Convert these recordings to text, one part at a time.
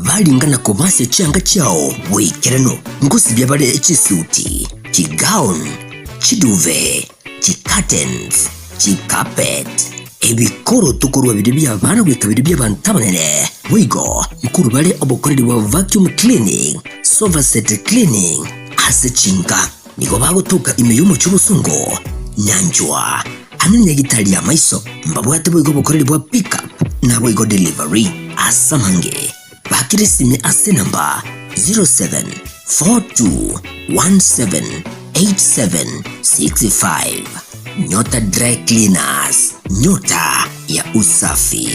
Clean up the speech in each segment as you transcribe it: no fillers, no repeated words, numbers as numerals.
balingana kubase changa chao wekerano ngusi byabale chisuti chigown chiduve chicurtains chicarpet ebikoro tukurwa bidibya abana wekabiri by'abantabanene wigo mukuru bale obokoreri wa vacuum cleaning sofa set cleaning asechinga niko bagutuka imiyumo cy'ubusungo nyanjwa hanini gitali ya maiso mbabwate bwigo bokoreri bwa pick up na bwigo delivery asamange bakirisime ase namba 0742178765 Nyota Dry Cleaners, nyota ya usafi.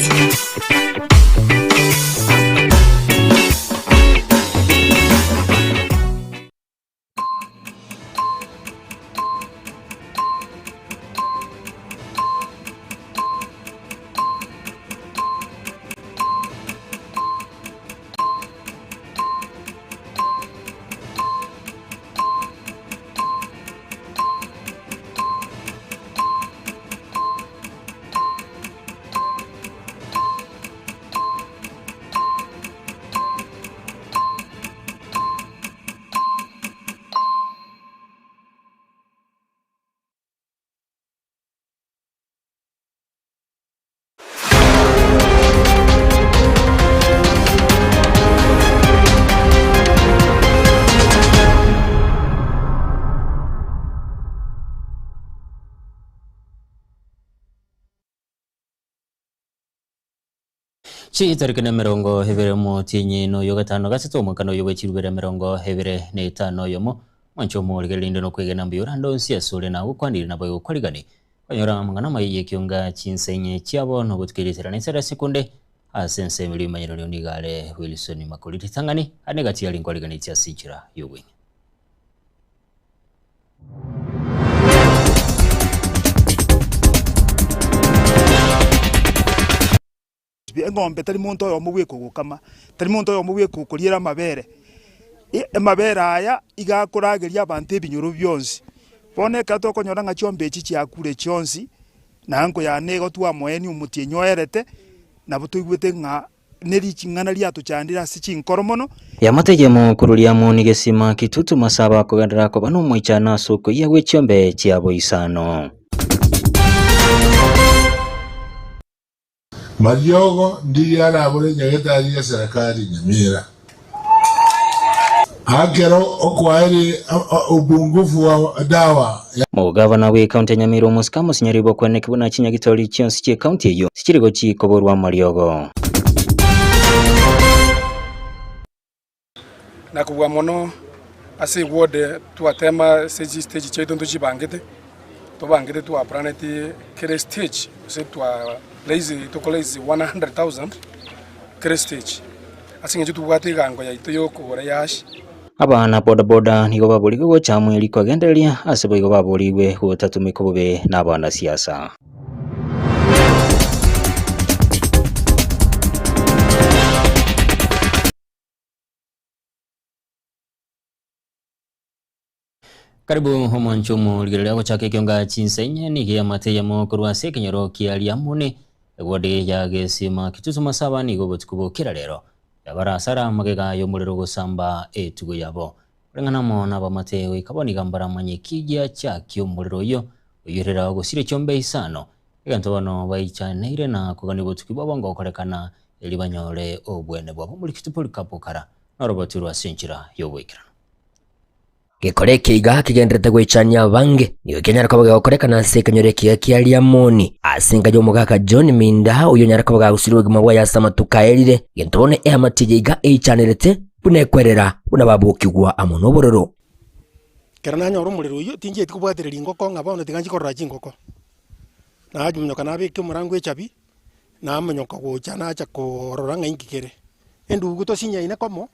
Chitarikana mirongo hevere mo tinyi no yoga tano gasito mo kano yoga chirubere mirongo hevere ne tano yomo mancho mo ligalindo no kwegena mbiyura ndo nsia sole na ukwandiri na bayo kwaligani kwanyora mangana mayiye kyonga chinsenye chiabo no butkiritsira nesera sekunde asense milima nyiro nigale Wilson Makuliti tangani anegati yali kwaligani tia sinchira yowing ngombe tari muntu yo mubwe kugukama tari muntu yo mubwe kukurira mabere mabere aya igakurageria abantu ebinyoro byonsi boneka to konyora nga chombe echi chiakure chonsi na ngo ya nego twa moeni umutie nyoerete na butuigwete nga neri chingana lya tuchandira sichi nkoromono yamatege mu kurulia mu nigesima kitutu masaba kugandira ko bano mwichana soko yawe chombe chiabo isano Mariogo ndiye arabure nyageta ya serikali Nyamira. Hakero okwairi ubungufu wa dawa. Mugavana we county Nyamira Musikamo sinyaribo kwene kibuna chinya gitori cyonsi cye county yo. Sikirigo chikoborwa Mariogo. Nakubwa mono ase wode tuatema stage cheto ndojibangete. Tobangete tu apraneti kere stage se twa lazy to college 100,000 kere stage asinge jutu wate gango ya itoyo ko yash abana boda nigo baburigo go chamweli ko gendelia asebo igo baburiwe hutatumiko bube n'abana siasa Karibu homoncho mu ligirira ko chake kyonga chinsenye ni ya mateya mo kurwase kenyoro kialia mune egode ya gesima kitutu masaba ni go butkubo kirarero yabara sara magega yo mulero gusamba etugo yabo rengana mo na bamateo ikaboni gambara manye kijya cyakyo mulero yo uyirera gusire cyombe isano iganto bano bayicaneire na kugani butkubo bongo korekana elibanyore obwene bwabo muri kitupo likapokara na roboti rwasenchira yo wekira Gekore kiga kigendrete gwechania bange niyo kenyara kabaga okorekana sekanyore kialia moni asinga jo mugaka John Minda uyo nyara kabaga usirwe gimabwa ya samatukaelire yentone amatije iga echanerete bunekwerera bunababukigwa amono bororo kerana nyoro muliro yo tinje tikubwatereri ngoko ngabone tiganji korra chingoko na ajumnyoka nabike murango echabi na amanyoka gocha na acha korora ngainkikere endugu to sinya ine komo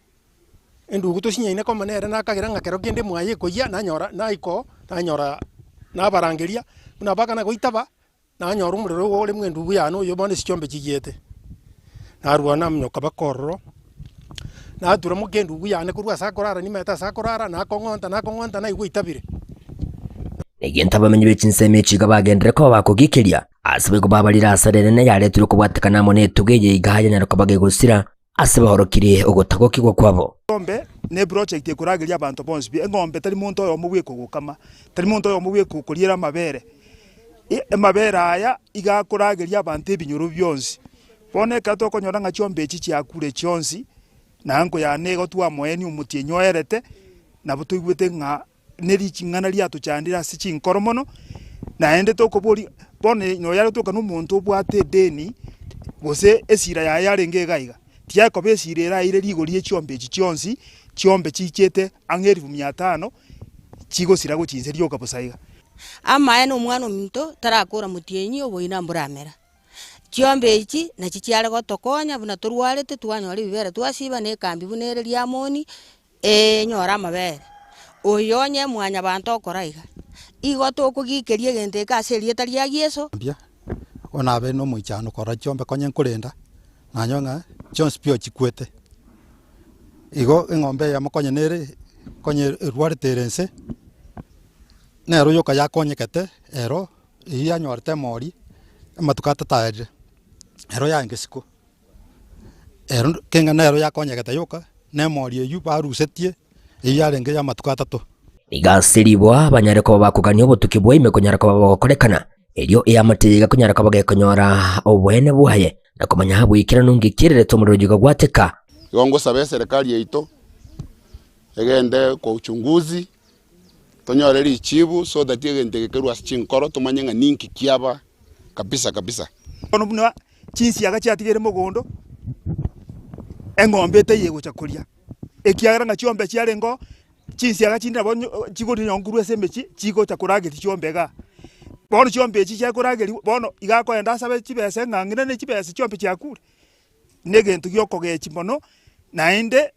endugu to sinya ine komo nere nakagira ngakero kende mwaye koya nanyora naiko nanyora nabarangeria unabaka na goitaba nanyora umuriro wo uri mwendugu yano yo bone sichombe chigiyete narwana mnyoka bakorro na atura mugendugu yane kurwa sakorara ni meta sakorara na kongonta na igwitabire Negenta bamenye bechinseme chiga bagendere ko bakogikiria asibe ko babalira asadene ne yare turi kubwatekana mone tugeye igahaya nyarako bagegusira asibahorokire ogotagwo kigwa kwabo. Ng'ombe ne project ekuragiria abantu bonse bi ng'ombe tari muntu oyo mubwiko gukama tari muntu oyo mubwiko kuriera mabere mabere aya igakuragiria abantu ebinyoro byonsi boneka tokonyora nga chiombe echi chiakure chionsi na anko ya nego twa moeni umutie nyoerete na butuigwete nga neri chingana lia tuchandira sichi nkoromono na ende tokobori bone nyoyara toka n'umuntu obwate deni bose esira ya yarenge gaiga tiako besirera ire ligorie chiombe echi chionsi chiombe chichete angeri 500 chigo sirago chinse ryoka busaiga ama eno mwana ominto tarakora mutienyi oboina mburamera chiombe echi na chichiare gotokonya buna turwarete twanyore bibere twasiba ne kambi bunere lia moni nyora mabere oyonye mwanya bantu okoraiga igo tokugikerie gente kaserie tari agieso bia ona be no muichano kora chiombe konye nkurenda na nyonga Jones pio chikwete igo ng'ombe ya makonye nere konye rwarete rense nero yoka ya konye kete ero iya nyorte mori matukata taje ero ya ngesiko ero kenga nero ya konye kete yoka ne mori yu barusetie iya renge ya matukata to igasiribwa banyareko bakugania obotuki bwa ime konyarako bagokorekana elio eamatiga konyarako bagekonyora obwene bwaye na kumanya habwikira nungi kirere to murujigo gwateka Yongo sabe serikali yeito egende kwa uchunguzi tonyore richibu so that egende gekerwa chinkoro tumanye nga ninki kiaba kabisa ono buna chinsi agachatigere mugondo eng'ombe teyego chakuria ekiagara nga chiombe chiarengo chinsi agachinda bonyo chigodi nyonguru esemechi chigo chakurage chiombe bono chiombe echi chakurage bono igako enda sabe chibese ngangina ne chibese chiombe chiakure negentu gyokogechi mono naende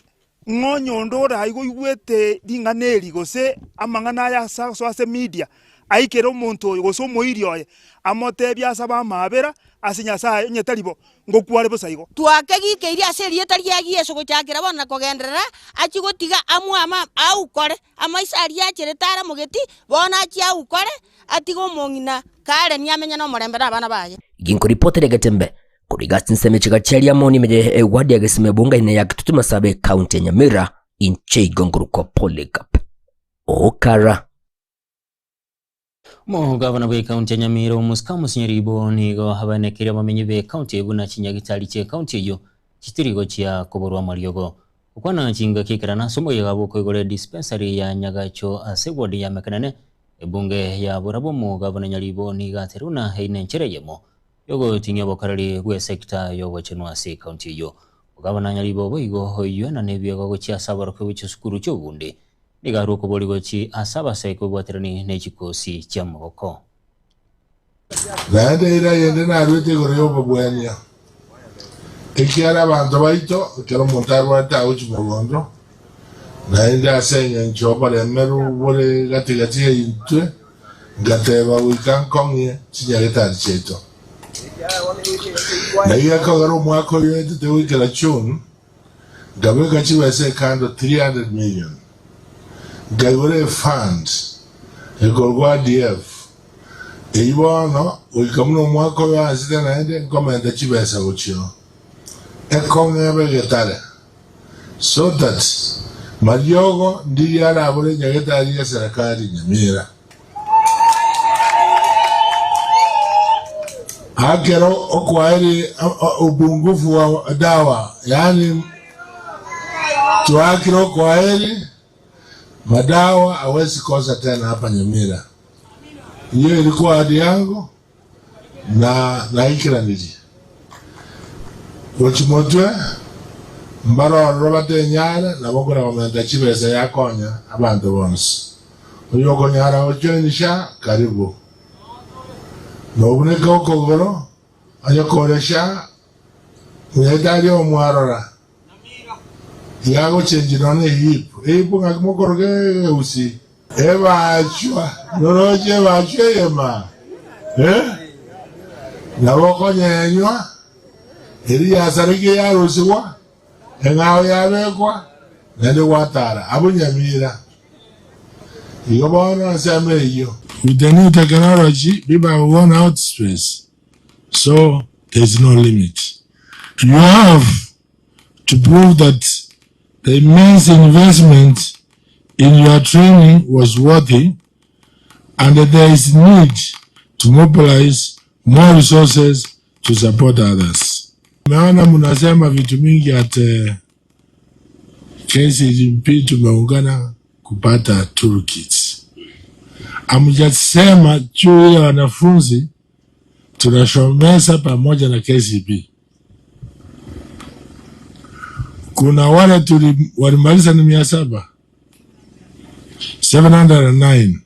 ng'onyondo ora igo igwete dinganeri gose amangana ya social media aikere omuntu oyo gose omoiri oye amotebia asaba amabera asinya saa nyetaribo ngokware busaigo twakegikeiri aserie tari agieso gochakira bona kogenderera achigotiga amwama aukore amaisari achere tara mugeti bona achi aukore atigo mongina kare niamenya no morembera abana baye ginkoripotere gatembe kurigatsi nsemechiga chelia moni meje egwadi agesime bunga ine ya kitutuma sabe county ya Nyamira inche igonguruko polycap okara mo gavana bwe county ya Nyamira umuskamu sinyeribo nigo habanekire bamenyi be county ebuna chinyagitali che county yo chitirigo chia koborwa mariogo ukwana chinga kikirana somo yagabo kwegore dispensary ya Nyagacho asegwadi ya mekanane ebunge ya borabo mo gavana Nyaribo niga teruna heine nchereyemo yogo tinga bokarari gwe sector yo wachenwa se county yo gavana Nyaribo boigo hoyo na nebiego gochi asabaro kwe sukuru cyo bunde nigaru ko boli gochi asaba se ko bwaterani ne chikosi chamoko Nade ira yende na rwete gore obo bwanya ekiara bantu baito kero montarwa ta uchi bogondo na enda senya nchoba le meru bole gati yitwe gateba wikan konye chinyageta cheto na iya kagaro mwako yote te wikala chun gabe gachi wese kando 300 million gagore funds egorwa DF eibono wikamuno mwako ya asida na ende komenda chibesa uchio ekonge begetare so that Mariogo ndi arabole nyagetari ya serikali Nyamira akero okwairi ubungufu wa dawa yani tuakiro kwairi madawa hawezi kosa tena hapa Nyamira. Hiyo ilikuwa ahadi yangu na ikira niji wachimotwe mbaro Robert Nyara na bokora wamenda chibesa yakonya abantu bonse uyo konyara ochenisha karibu no buneka okogoro anyokoresha nyedari omwarora yago chenjirone hipu ngakimokoroge usi ebachwa noroje bachwe yema naboko nyenywa eri yasarige yarusiwa engao yabekwa nende watara abo Nyamira iyo bona nseme iyo with the new technology people run out space so there's no limit you have to prove that the immense investment in your training was worthy and that there is need to mobilize more resources to support others. Naona mnasema vitu mingi at KCB tumeungana kupata toolkits. Amjasema juu ya wanafunzi tunashomesa pamoja na KCB. Kuna wale walimaliza ni 709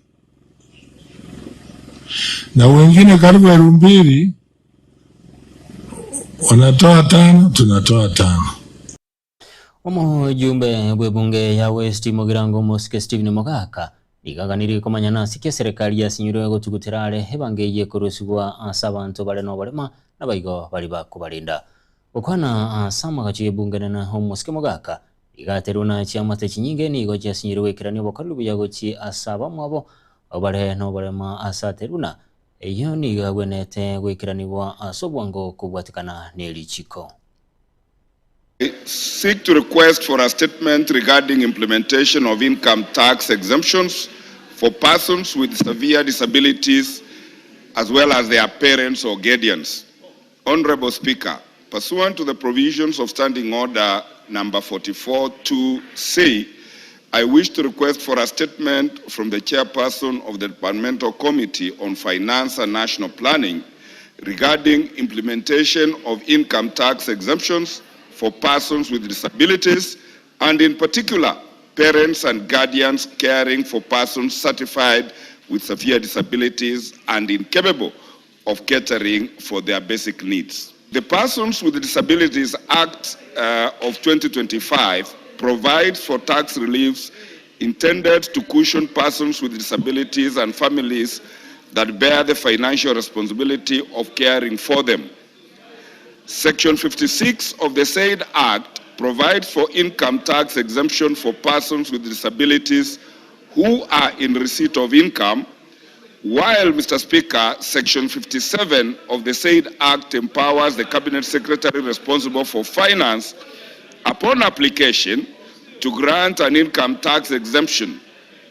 na wengine karibu 2,000 wanatoa 5, tunatoa 5. Omujumbe bwebunge ya West Mugirango Mosque Stephen Mogaka igaganiri komanyana sikia serikali yasinyirwe gutugutirare ebangeye kurusibwa asabantu bare no barema nabaigo bari bakubarinda okwana asama gachiye bungana na Mosque Mogaka igateruna chiamate chinyinge ni go cyasinyirwe kirani bokarubu yagochi asaba mwabo bare no barema asateruna eyo ni gagwenete gwikiranibwa asobwango kubwatikana nelichiko. Seek to request for a statement regarding implementation of income tax exemptions for persons with severe disabilities as well as their parents or guardians. Honorable Speaker, pursuant to the provisions of Standing Order number 44-2C, I wish to request for a statement from the chairperson of the Departmental Committee on Finance and National Planning regarding implementation of income tax exemptions for persons with disabilities, and in particular, parents and guardians caring for persons certified with severe disabilities and incapable of catering for their basic needs. The Persons with Disabilities Act of 2025 provides for tax reliefs intended to cushion persons with disabilities and families that bear the financial responsibility of caring for them. Section 56 of the said Act provides for income tax exemption for persons with disabilities who are in receipt of income, while, Mr. Speaker, Section 57 of the said Act empowers the Cabinet Secretary responsible for finance, upon application, to grant an income tax exemption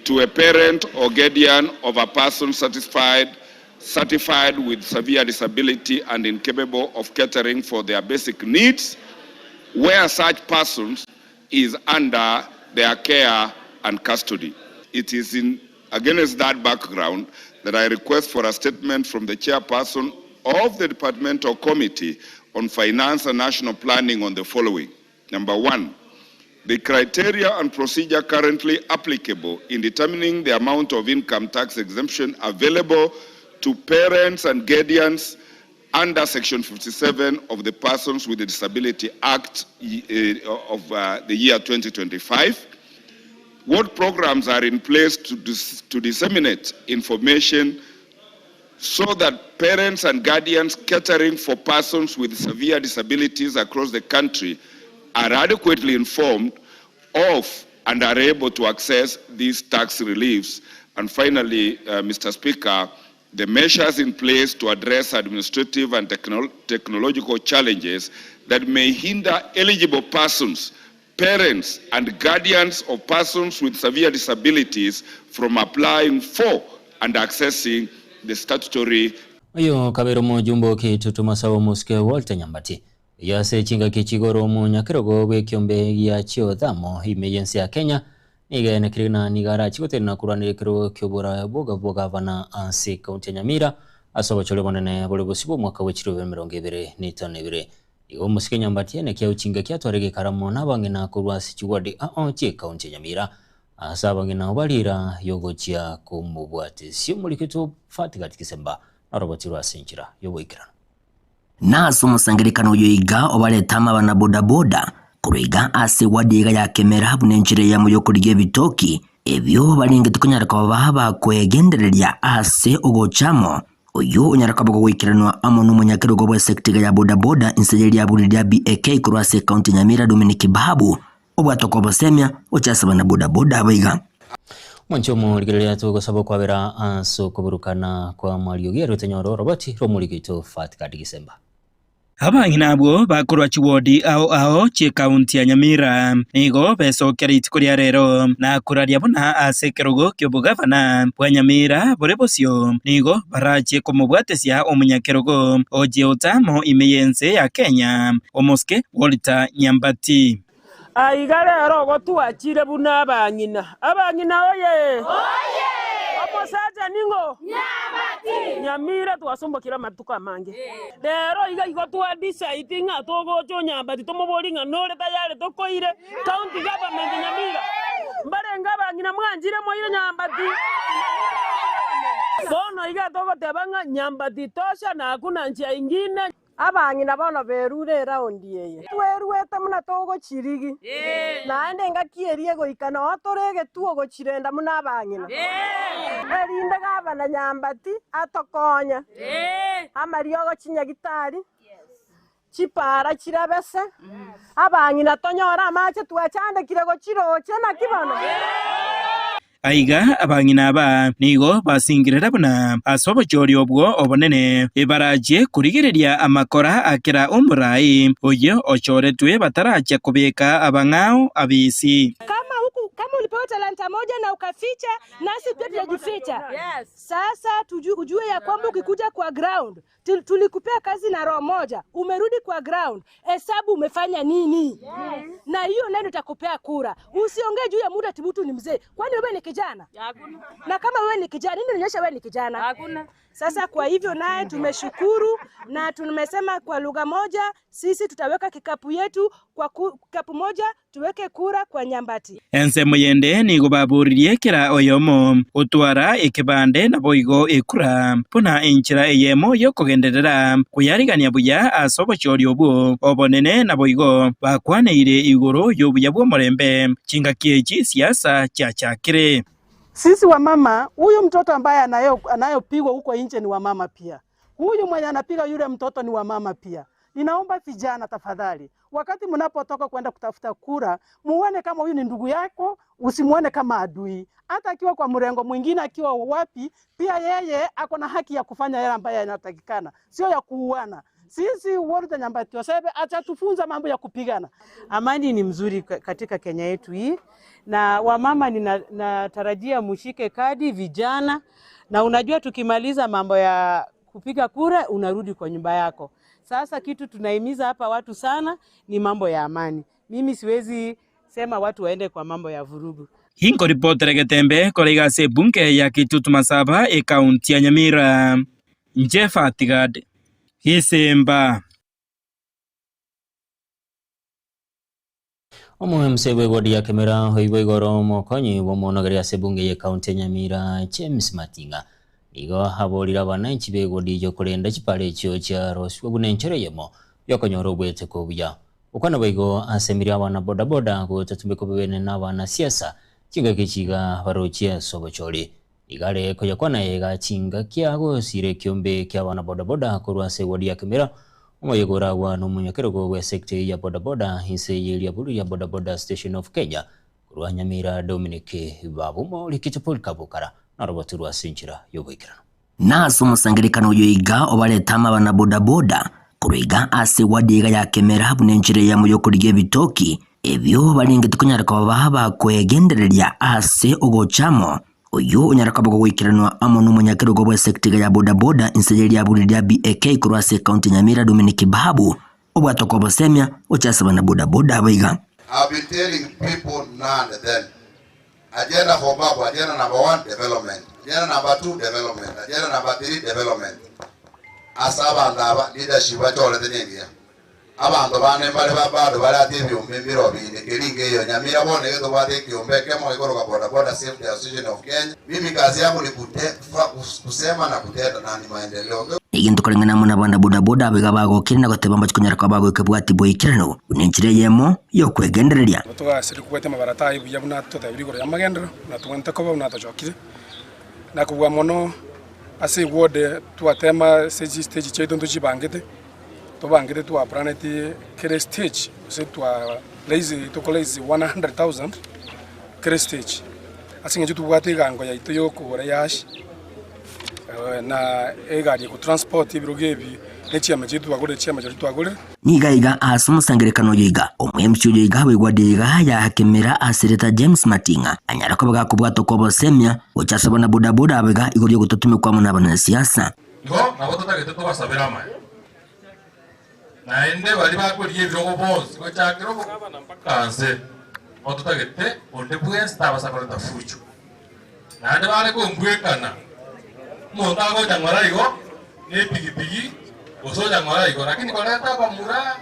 to a parent or guardian of a person certified with severe disability and incapable of catering for their basic needs, where such persons is under their care and custody. It is against that background that I request for a statement from the chairperson of the Departmental Committee on Finance and National Planning on the following. Number one, the criteria and procedure currently applicable in determining the amount of income tax exemption available to parents and guardians under Section 57 of the Persons with Disability Act of the year 2025. What programs are in place to disseminate information so that parents and guardians catering for persons with severe disabilities across the country are adequately informed of and are able to access these tax reliefs? And finally, Mr. Speaker, the measures in place to address administrative and technological challenges that may hinder eligible persons, parents and guardians of persons with severe disabilities from applying for and accessing the statutory. Oyo kabero mujumbo kitutuma sawo Mosque Walter Nyambati yase chinga kichigoro mu nyakirogo bwe kyombe ya chio thamo emergency ya Kenya igene kirina nigara chigotena kuranire kiro kyobora boga bana ansi county Nyamira asobo chole bonene bole bosibo mwaka wa 2022 igo Mosque Nyambati ne kya uchinga kya twarege karamo nabange na kurwasi chiwadi che county Nyamira asabange na obalira yogochia kumubwate sio mulikitu fatika tikisemba aroboti rwasinjira yoboikira naso musangirikano yoiga obaletama bana bodaboda kuruiga ase wadiga ya kemera bunenjire ya muyokuriye bitoki ebyo balinge tukonyaraka baba kwegendereria ase ogochamo oyo onyaraka bwo gwikiranwa amo n'umunyakirugo bwa sector ya bodaboda insejeri ya buridia BAK kurwase county Nyamira Dominic Bahabu obwatoko bosemya ochasa bana bodaboda abiga Mwancho muligirelia tugo sabo kwa vera anso kuburukana kwa Mario Gero tenyoro roboti romurigito fatika digisemba. Abang'ina abo bakorwa chiwodi ao chi kaunti ya Nyamira nigo becokera itiko ria rero na kuraria buna ase kerogo kiobo gavana bwa Nyamira bore bocio nigo barache kumubwatesia omunyakerogo oje otamo imeyense ya Kenya omoske Walter Nyambati. Aiga rero gotwachire buna abang'ina oye omosaja ningo Nyambati Nyamira twasombokira matuka mange rero iga igo twa decide ng'a togocho Nyambati tomobori ng'a nore tayari tokoire county government Nyamira mbarenga abang'ina mwanjire moire Nyambati bono iga togoteba ng'a Nyambati tosha na hakuna njia ingine. Abang'ina bono berure raundi eye twerwete muna togochirigi naende ngakierie goikana otorege tuo gochirenda muna abang'ina erinde gavana Nyambati atokonya amario gochinya gitari chipara chirabese abang'ina tonyora amache twachandekire gochiroche na kibono. Aiga abang'ina aba nigo basingirira buna asobochori obwo obonene ebaraje kurigereria amakora akera omurai oyo ochoretwe batarache kubeka abang'ao abisi. Kama ulipewa talanta moja na ukaficha, nasi pia tunajificha. Yes. Sasa ujue ya kwamba ukikuja kwa ground, tulikupea kazi na roho moja, umerudi kwa ground, hesabu umefanya nini? Yes. Na hiyo neno itakupea kura. Usiongee juu ya muda tibutu ni mzee. Kwani wewe ni kijana? Hakuna. Na kama wewe ni kijana, nini unaonyesha wewe ni kijana? Hakuna. Sasa kwa hivyo naye tumeshukuru na tumesema kwa lugha moja sisi tutaweka kikapu yetu kwa kikapu moja tuweke kura kwa Nyambati. Ense muyende nigo baburirie kera oyomo utwara ekibande na boigo ekura puna enchira eyemo yokugenderera kuyarigania buya asobochori obwo obonene na boigo bakwaneire igoro yobuya bwo morembe chingakie siasa chachakire. Sisi wa mama, huyu mtoto ambaye anayopigwa huko nje ni wa mama pia. Huyu mwenye anapiga yule mtoto ni wa mama pia. Ninaomba vijana tafadhali, wakati mnapotoka kwenda kutafuta kura, muone kama huyu ni ndugu yako, usimuone kama adui. Hata akiwa kwa mrengo mwingine, akiwa wapi, pia yeye ako na haki ya kufanya yale ambayo yanatakikana, sio ya kuuana. Sisi Walter Nyambati Osebe acha tufunza mambo ya kupigana. Amani ni mzuri katika Kenya yetu hii. Na wamama natarajia mushike kadi vijana, na unajua tukimaliza mambo ya kupiga kura unarudi kwa nyumba yako. Sasa kitu tunahimiza hapa watu sana ni mambo ya amani. Mimi siwezi sema watu waende kwa mambo ya vurugu. Hinko ripotere getembe kolega se bunke ya Kitutu Masaba kaunti ya Nyamira. Njefa Tigad Hisemba. Omuhemse wegodi ya kemera hoibo igoro mokonyi womonogeria sebunge ya kaunti ya Nyamira James Matinga nigo haborira bananchi begodi yo kurenda chipale chyo cha roswa bunenchere yemo yokonyoro obwete ko buya ukwana baigo asemiria abana boda boda ko tatumbe bene n'abana siasa kinga kichiga barochia sobochori igare ko yakwana yega chinga kyago sire kyombe kyabana boda boda korwa segodi ya kemera Omoyegora wa n'umunyakerogo wa sector ya boda boda hise yeli abulu ya boda boda station of Kenya kurwa Nyamira Dominic Babumo likitopol kabukara na robotu rwa sinchira yoboikira naso musangirikano yoiga obaletama bana boda boda kuruiga ase wadiga ya kemera bunenjire ya muyo kuriye bitoki ebyo balingete kunyaraka baba kwegendereria ase ogochamo oyo unyaraka bwo gwikiranwa amo n'umunyakerogo bwa sector ya boda boda insejeri ya buli ya BAK kurwase county Nyamira Dominic Babu obwatoko bosemya ochasaba na boda boda abiga. I've been telling people now and then agenda for Babu, agenda number 1 development, agenda number 2 development, agenda number 3 development. Asaba ndaba leadership achole tenengia abantu bane bali babado bali atibi umbiro bine kiringe yo Nyamira bone geto bade kiombe kemo igoro kwa boda boda safety association of Kenya. Mimi kazi yangu ni kusema na kutenda na ni maendeleo. Igintu kulingana muna banda boda boda abiga bago kirina goteba mbacho kunyaraka bago kebwati boikirano unenchire yemo yo kwegendereria tugase kukwete mabarata ibuya buna tutabiri gore amagendero na tuwente ko buna tachokire na kuwa mono ase wode tuatema stage chedo ndo chibangete tobangete tu apraneti kere stage se tu lazy to college 100,000 kere stage asinge tu wate gango ya itoyo ko yash na egari ku transport ibirogebi chiama chetu twagore chiama chetu twagore niga asumusangerekano yiga omwemsi yiga wigwadiga ya hakemera asireta James Matinga anyara ko bagakubwato ko bosemya ucyasabona bodaboda abega igoryo gututume kwa muna bana siasa ngo nabo tutagete tubasabira amaye naende bali bakuriye birogo bose ko cyakiro kanse otutagete onde bwese tabasabira tafuchu nande bale ko mbwekana montago jangwara igo ne pigipigi osoja ngwara igo lakini koleta kwa mura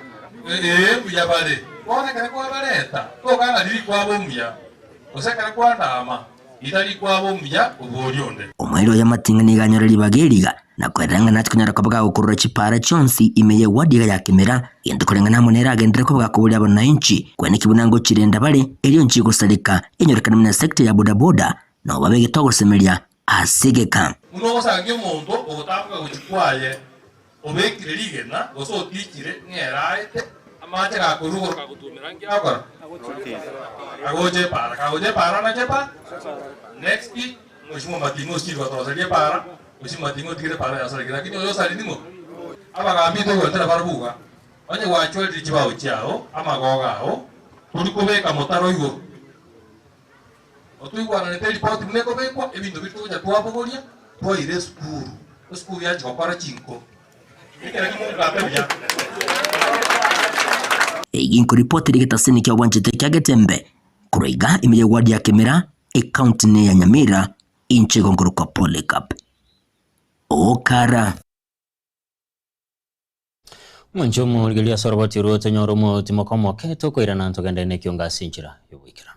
buya bale kone kare kwa baleta to kana diri kwa bomya osekare kwa ndama itali kwa bomya uborionde omwero ya Matinga niganyoreri bageriga na kweranga nati kunyara ko bagakurura chipara chonsi imeye wadiga yakemera yende kurenga namonera agendere ko bagakuburya abananchi kwene kibunango chirenda bale eliyo nchi gusalika enyorekana mna sekta ya bodaboda no babege togosemeria asigeka uno osange omonto ogotambuka gochikwaye obekire rigena goso otikire ng'eraete amache gakorugoroka gotumera nkiakora agoche para na chepa next week mheshimiwa Matinga osirwa tosarie para mheshimiwa Matinga otigire para yasarekera lakini oyo sari nimo abagambite gwetera barabuga onye gwachwerire chibao chiao amagoga ao turi kubeka motaro iguru otwigwananete ripoti muneko bekwa ebintu bituja twabogoria twaire skuru yaje gukora chinko Eginko ripoti rigitasini kya wanjete kya Getembe kuroiga imeye wadi ya kemera account ne ya Nyamira inche gongoruka Polycarp okara Mwanjomo ligelia sorobati ruote nyoromo timokomo keto ko irana ntogenda ne kyonga sinchira yobwikira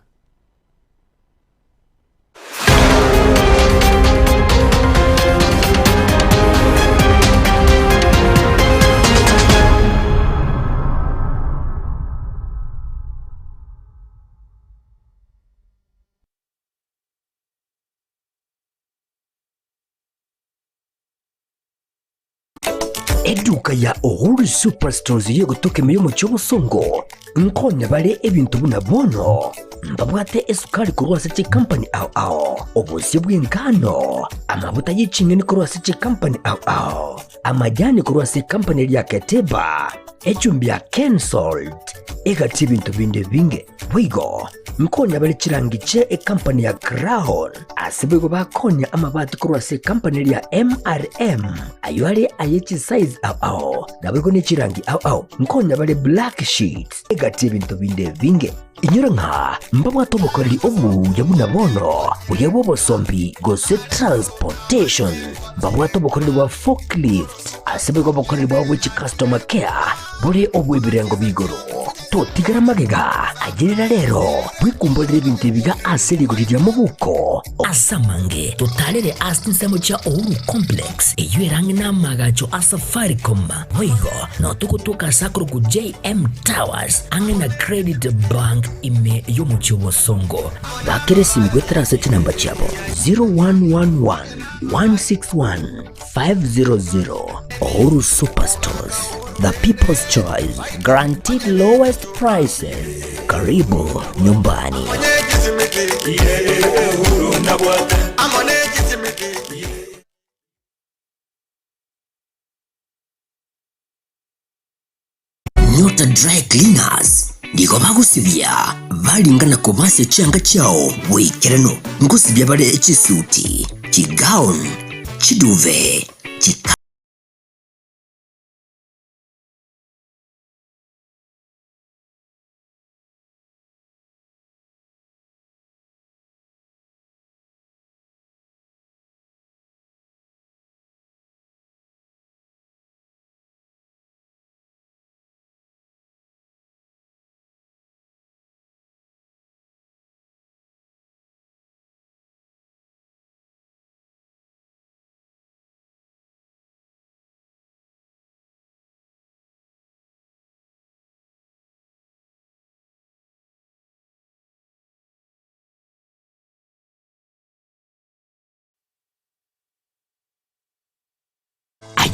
Eduka ya Uhuru Superstores yo gutoke meyo mu cyobusongo nkonya bale ebintu buna bono mbabwate esukari kurwase chi company ao obusi bw'ingano amavuta y'icingeni kurwase chi company ao amajani kurwase company ya Keteba echumbi ya Kensalt egati ibintu binde binge wigo nkonya bale chirangiche e company ya Crown asibego bakonya amabati kurwase company ya MRM ayuale ayechi size ao nabego ne chirangi ao nkonya bale black sheets egati ibintu binde binge inyura nka mbabwa tobokoreri omu yabuna bono uyebo bosombi gose transportation mbabwa tobokoreri wa forklift asibego bokoreri wa which customer care buri obwebirengo bigoro totigara magega agerera rero wikumbolera ibintu biga aserigurira mu buko asamange totalere asinsemo cha Uhuru Complex eyerange namagacho asafaricom wigo no tukutuka sakuru ku JM Towers angena Credit Bank ime yo mu cyobosongo bakiresi mgwetera seti namba chabo 0111 161 500 Uhuru Superstores, the people's choice, guaranteed lowest prices. Karibu nyumbani. Nyota Dry Cleaners ndiko bagusibya balingana kubase cyanga cyao wikirano ngusibya bare ekisuti kigown kiduve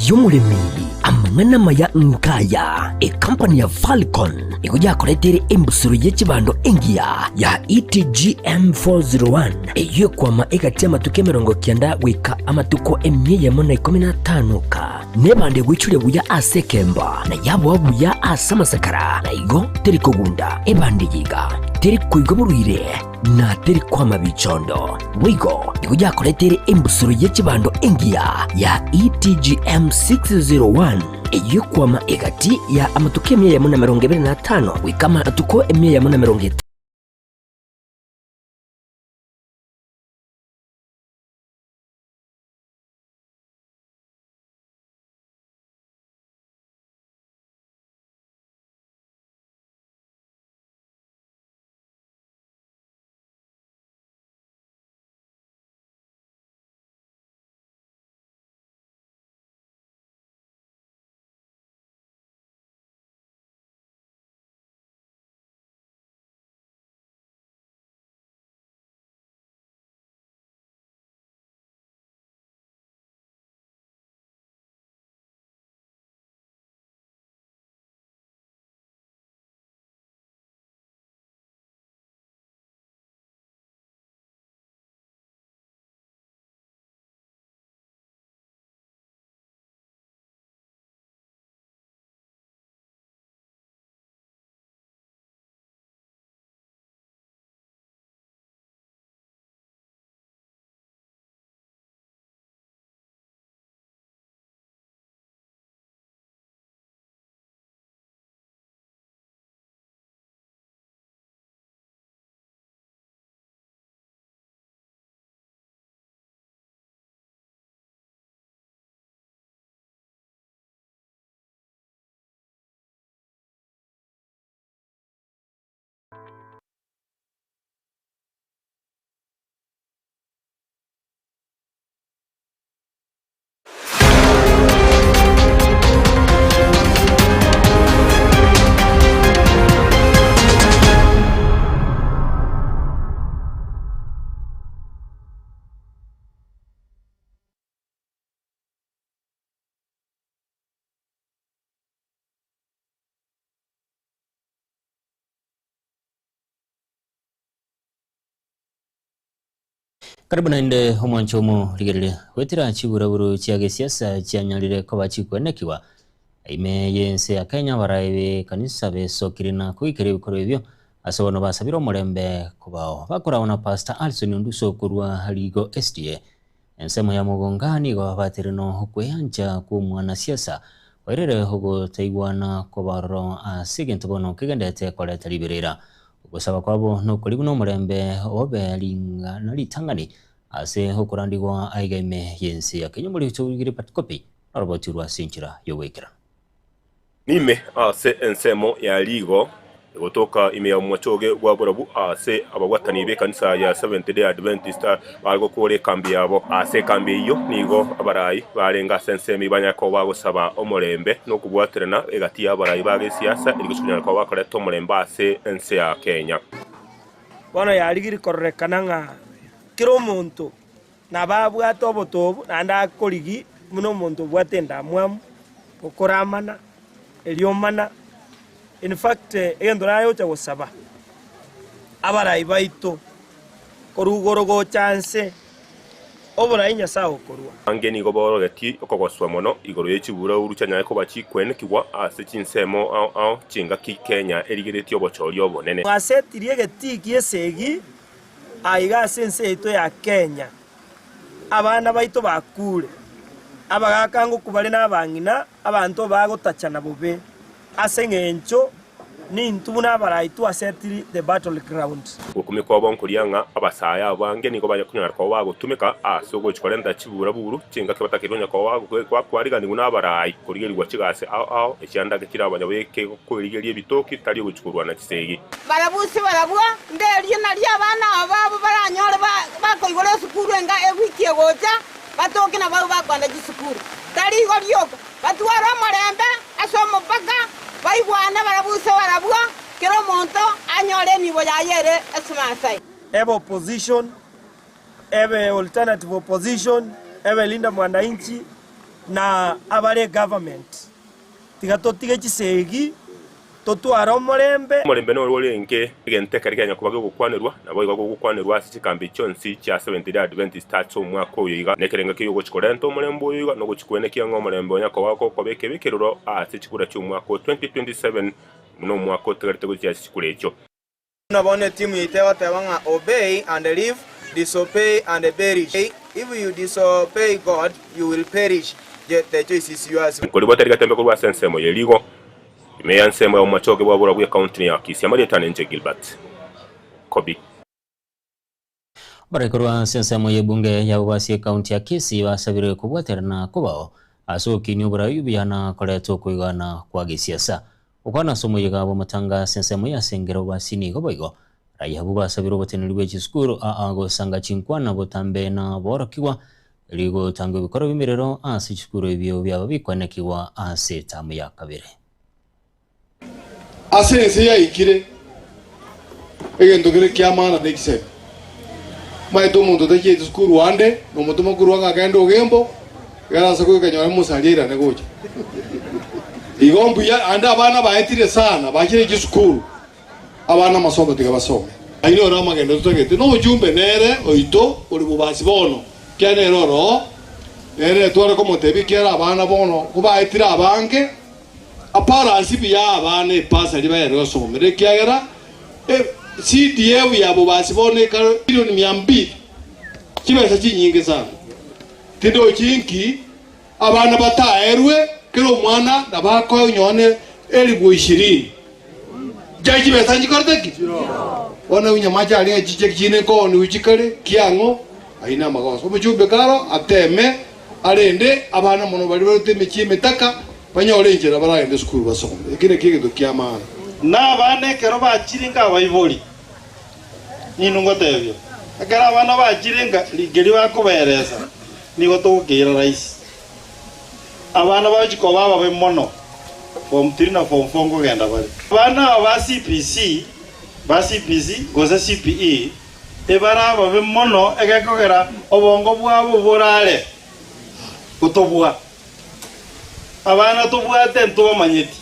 y'umurimi amangana maya nkaya company ya Falcon ikuja kuletere embusuru y'ekibando engia ya ETGM 401 iyo kwama igatia matuke 90 wika amatuko 115 ka nebande gwichure buya asekemba na yabo buya asamasakara na igo teri kogunda ebande yiga teri kuigo muruire na teri kwama bichondo wigo ikuja kuletere embusuru y'ekibando engia ya ETGM 601 iyo kwama igati ya amatuke 125 wikama atuko 150. Karibu nainde homwanchomo ligerere wetira chiburaburu chiage siasa chianyalire ko bachikwenekiwa ime yense ya Kenya baraibe kanisa besokirina kuikere bikoro byo asobono basabira omurembe kubao bakoraona Pastor Alson Nduso kurwa haligo SDA ensemo ya mugongani go baterino hokweyanja ku mwana siasa wairere hogo taigwana kobaro asigento bono kigendete koleta liberera gusaba kwabo no kuri buno murembe obelinga nalitangani ase hokurandigwa aigeme yense ya Kenya muri cyugire patikopi roboti rwa sinchira yowekera nime ase ensemo ya ligo gotoka ime ya mwachoge gwa borabu ase abagwatani be kanisa ya Seventh Day Adventist balgo kore kambi yabo ase kambi iyo nigo abarayi barenga sensemi banyako bagosaba omurembe no kubwaterana egati y'abarayi bage siasa irigusunyana kwa bakore to murembe ase ense ya Kenya bono yarigiri korrekana nga kiro muntu nababwa tobotobu nanda koligi muno muntu bwatenda mwamu okoramana eliomana. In fact, endora yo chagosaba abarayi baito korugorogo chance obora inya saho korwa angeni go boro gati okogoswa mono igoro yechibura uruchanya ko bachikwenekirwa ase chinsemo ao chinga ki Kenya erigireti obochori obonene asetirie geti kiesegi aiga sense ito ya Kenya abana baito bakure abagakango kubale nabangina abantu bagotachana bobe asengencho nintuna baraitu asetiri the battleground ukumi kwa bonkurianga abasaya abange niko bajya kunyara kwa wago tumeka asogo chikolenda chibura buru chinga ke batakironya kwa wago kwa kwariga ni guna barayi kurigerirwa kigase ao ekyanda gakira abanyabeke ko irigerie bitoki tari guchikurwa na kisegi barabusi barabwa nderiye nari abana ababo baranyore bakoigore sukuru enga ewiki egoja batoke na babo bakwanda gisukuru tari goryoka batwara marembe asomo paka baigwana barabusa barabwa kero monto anyore nibo yayere esmasai ebe opposition ebe alternative opposition ebe linda mwananchi na abale government tigatotige chisegi totwara omorembe no rwolenge igenteka riganya kuba gukwanirwa nabo igo gukwanirwa asi chikambi chonsi cha 70 Adventist Church omwaka uyu iga nekerenga kiyo gochikorento omorembe uyu iga no gochikweneka ngo omorembe onyako wako kobeke bikiruro asi chikura cy'umwaka 2027 muno mwaka otegerete gochya chikura echo nabone timu itewa tewanga obey and live, disobey and perish. If you disobey God, you will perish. The choice is yours. Kulibota ligatembe kulwa sensemo yeligo imeya nsemo ya umachoge bwabura bwa county ya Kisii Marietane nje Gilbert Kobi barakorwa sensemo yebunge ya ubasi county ya Kisii basabire kubwaterana kubao asokini uburayubiyana koleto kuigana kwa gisiasa ukana somo yigabo matanga sensemo ya sengero basini goboigo raya bubasabire oboteneri bwe chisukuru ago sanga chinkwana botambe na borokiwa ligo tango bikoro bimirero ase chisukuru ebyo byababikwanekiwa ase tamu ya kabire ase ya ikire egendo gire kyamana nekise maito muntu takie chisukuru wande no muntu mukuru wanga kendo gembo yarasa ko kanyora musalira negoje igombu ya anda abana baetire sana bakire chisukuru abana masomo tiga basome aino rama gendo tutagete no jumbe nere oito uri bubasi bono kyane roro nere twara ko motebi kyara abana bono kubaetira abange apara asibi ya abana ipasa liba yero somere kyagera CDF ya bubasi bono ka milioni 200 kibesa kinyingi sana tindo kinki abana bataerwe kero mwana nabako nyone elibu 20 jaji besa njikorteki ona unyamaja ali chiche kine ko ni uchikale kiango aina magoso mujumbe karo ateme arende abana muno bali bateme chimetaka banyore injira baragende skuru basome kine kigindo kyamana na bane kero bachiringa bayiboli ninungo tebyo akara abana bachiringa ligeri bakobereza nigo tugukira rais abana bachiko baba be mono form 3 na form 4 ngenda bali abana ba CPC goza CPE ebara babe mono egekogera obongo bwabo borale utobwa abana tobwate ntuba manyeti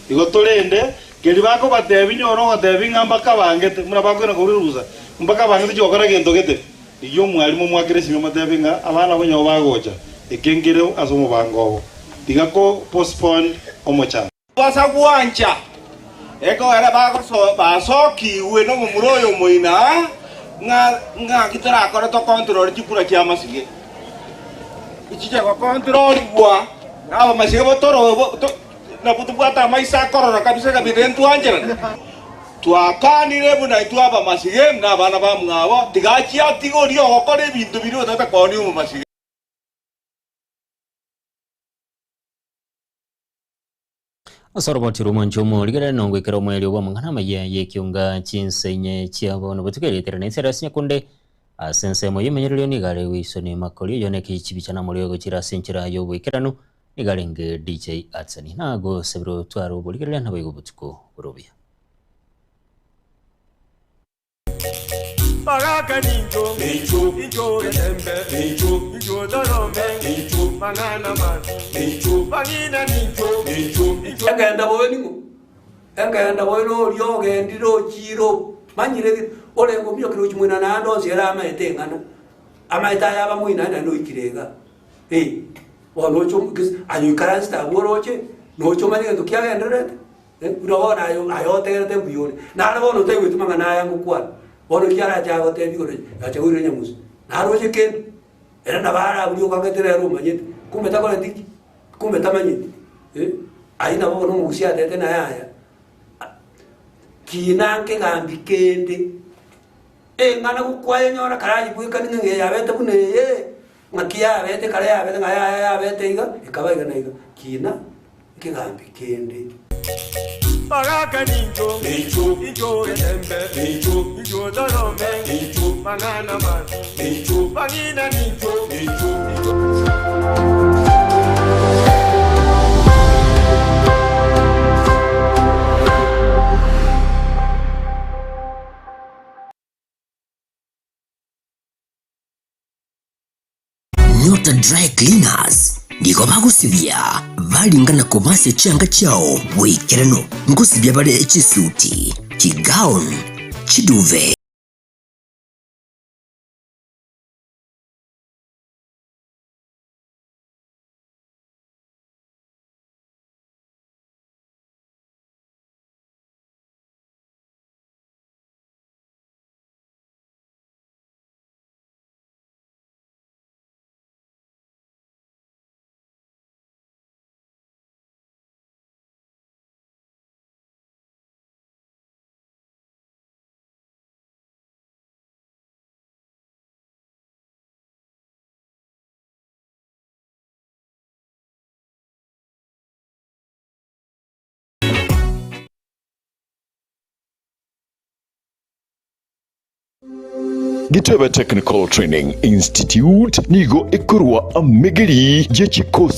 igo tolende geli bako batebi nyoro batebi ngamba kabangete mura bakora kuriruza mbaka bangete cyokora gendo gete iyo mwalimu mwakiresime matebi nga abana bonyo bagocha ekengere asomo bangobo digako postpone omocha basa kuancha eko era basoki we no muroyo moina nga kitara akora to control chikura kya masige ichije ko control bwa aba masige botoro na putu bwata maisa korora kabisa kabirentu anjera twakanire buna itwaba masige na bana bamwabo tigachia tigori okore bintu biro tata koni mu masige asoroboti rumonchomo ligera nongwe kero mweli wa mangana maye yekiunga chinsenye chiabo no butukere terane serasinya kunde asense mo yemenyerero ni gare wisoni makoli yone kichibichana muri yo chira senchira yo bwekerano ni gare nge DJ Atsani nago sebro twaro buligera na bwo butuko burobia Baraka ninjo, ninjo rembe, ninjo dorome, ninjo mangana man, ninjo bangina ninjo. Engenda boyo no lyoge ndiro chiro manyire ole ngomyo kiro chimwina na ndo zera maitengana amaita yaba mwina na no ikirega wono chum kis ayu karasta woroche no chuma ni ndo kya endere uro na ayo tegete buyore na no no tewe tumanga na yangu kwa wono kyara jago te bigore acha ure nyamusi na roche ken era na bara buli okangetere ro manyete kumbe takole tiki kumbe tamanyete aina bono musia tete na yaya kinanke gambi kende ngana kukwaye nyora karaji bwika ninge yabete bune ngakia yabete kare yabete ngaya yabete iga ikaba iga na iga kina ke gambi kende Baraka ninjo, ninjo rembe, ninjo dorome, ninjo mangana man, ninjo bangina ninjo. Nyota Dry Cleaners niko bagusibia balingana kubase changa chao wikerano ngusibia bale chisuti kigaon chiduve. Gitebe Technical Training Institute nigo ikurwa amegeri je chikosi